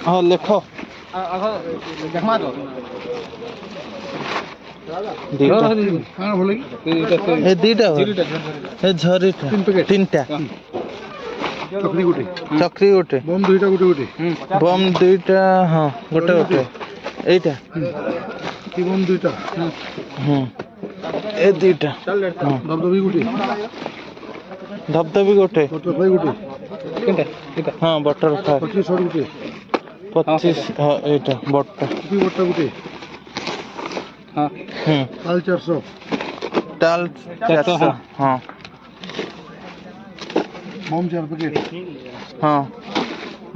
हाँ लेख दीटा झरीटा तीन टा चक्री गोटे बम दुईटा हाँ गोटे गोटे एटा बम दुईटा ए दुईटा धबधबी गोटे हाँ बटरफ्लाई 25 हाँ एटा बट्टा गोटे हाँ टाल 400 हाँ बम 4 पैकेट हाँ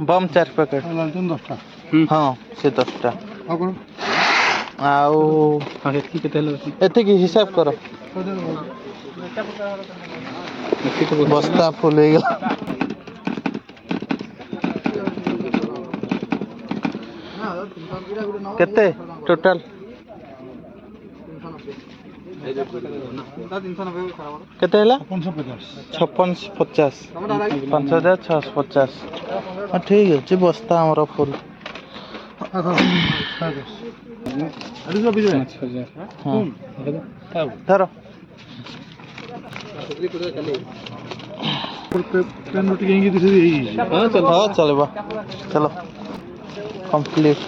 बम 4 पैकेट लालटेन 10टा हाँ से 10टा आउ एति हिसाब करो बस्ता फुल हो गया केते टोटल केते हला 5650 5650 हाँ ठीक है बस्ता हमारा फुल धर हाँ चलो कंप्लीट